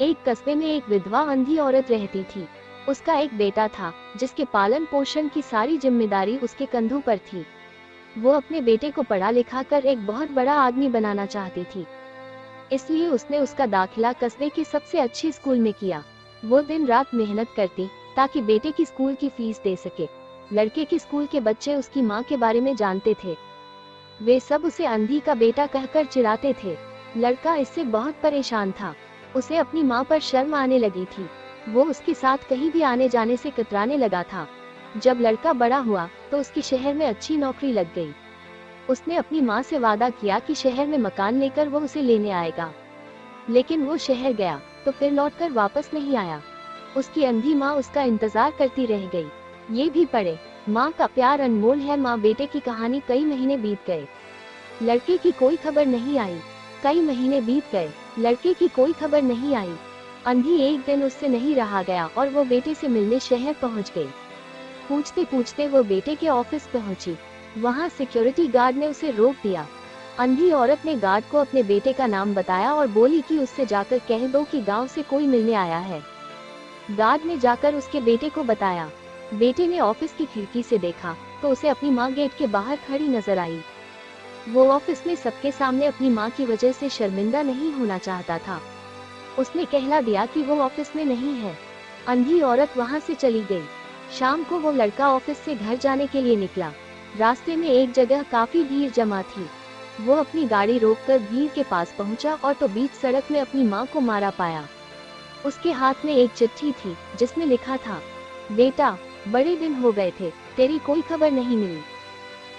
एक कस्बे में एक विधवा अंधी औरत रहती थी। उसका एक बेटा था जिसके पालन पोषण की सारी जिम्मेदारी उसके कंधों पर थी। वो अपने बेटे को पढ़ा लिखा कर एक बहुत बड़ा आदमी बनाना चाहती थी, इसलिए उसने उसका दाखिला कस्बे के सबसे अच्छे स्कूल में किया। वो दिन रात मेहनत करती ताकि बेटे की स्कूल की फीस दे सके। लड़के के स्कूल के बच्चे उसकी माँ के बारे में जानते थे। वे सब उसे अंधी का बेटा कहकर चिढ़ाते थे। लड़का इससे बहुत परेशान था। उसे अपनी माँ पर शर्म आने लगी थी। वो उसके साथ कहीं भी आने जाने से कतराने लगा था। जब लड़का बड़ा हुआ तो उसकी शहर में अच्छी नौकरी लग गई। उसने अपनी माँ से वादा किया कि शहर में मकान लेकर वो उसे लेने आएगा। लेकिन वो शहर गया तो फिर लौटकर वापस नहीं आया। उसकी अंधी माँ उसका इंतजार करती रह गई। ये भी पढ़े, माँ का प्यार अनमोल है। माँ बेटे की कहानी। कई महीने बीत गए, लड़के की कोई खबर नहीं आई। कई महीने बीत गए, लड़के की कोई खबर नहीं आई। अंधी एक दिन उससे नहीं रहा गया और वो बेटे से मिलने शहर पहुंच गई। पूछते पूछते वो बेटे के ऑफिस पहुंची। वहां सिक्योरिटी गार्ड ने उसे रोक दिया। अंधी औरत ने गार्ड को अपने बेटे का नाम बताया और बोली कि उससे जाकर कह दो कि गांव से कोई मिलने आया है। गार्ड ने जाकर उसके बेटे को बताया। बेटे ने ऑफिस की खिड़की से देखा तो उसे अपनी माँ गेट के बाहर खड़ी नजर आई। वो ऑफिस में सबके सामने अपनी माँ की वजह से शर्मिंदा नहीं होना चाहता था। उसने कहला दिया कि वो ऑफिस में नहीं है। अंधी औरत वहां से चली गई। शाम को वो लड़का ऑफिस से घर जाने के लिए निकला। रास्ते में एक जगह काफी भीड़ जमा थी। वो अपनी गाड़ी रोककर भीड़ के पास पहुंचा और तो बीच सड़क में अपनी माँ को मारा पाया। उसके हाथ में एक चिट्ठी थी जिसमें लिखा था, बेटा, बड़े दिन हो गए थे, तेरी कोई खबर नहीं मिली।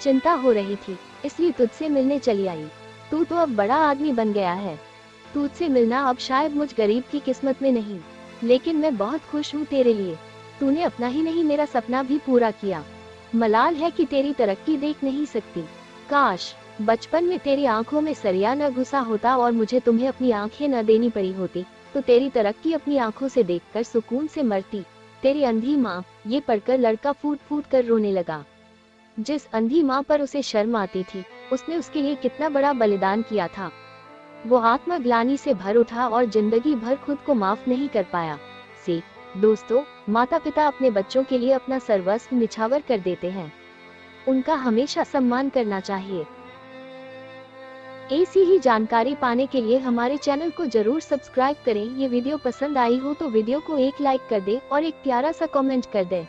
चिंता हो रही थी इसलिए तुझसे मिलने चली आई। तू तो अब बड़ा आदमी बन गया है। तुझसे मिलना अब शायद मुझ गरीब की किस्मत में नहीं, लेकिन मैं बहुत खुश हूँ तेरे लिए। तूने अपना ही नहीं मेरा सपना भी पूरा किया। मलाल है कि तेरी तरक्की देख नहीं सकती। काश बचपन में तेरी आंखों में सरिया न घुसा होता और मुझे तुम्हें अपनी आंखें न देनी पड़ी होती, तो तेरी तरक्की अपनी आंखों से देखकर सुकून से मरती। तेरी अंधी माँ। ये पढ़कर लड़का फूट फूट कर रोने लगा। जिस अंधी माँ पर उसे शर्म आती थी, उसने उसके लिए कितना बड़ा बलिदान किया था। वो आत्मग्लानि से भर उठा और जिंदगी भर खुद को माफ नहीं कर पाया। दोस्तों, माता पिता अपने बच्चों के लिए अपना सर्वस्व निछावर कर देते हैं। उनका हमेशा सम्मान करना चाहिए। ऐसी ही जानकारी पाने के लिए हमारे चैनल को जरूर सब्सक्राइब करें। ये वीडियो पसंद आई हो तो वीडियो को एक लाइक कर दें और एक प्यारा सा कमेंट कर दें।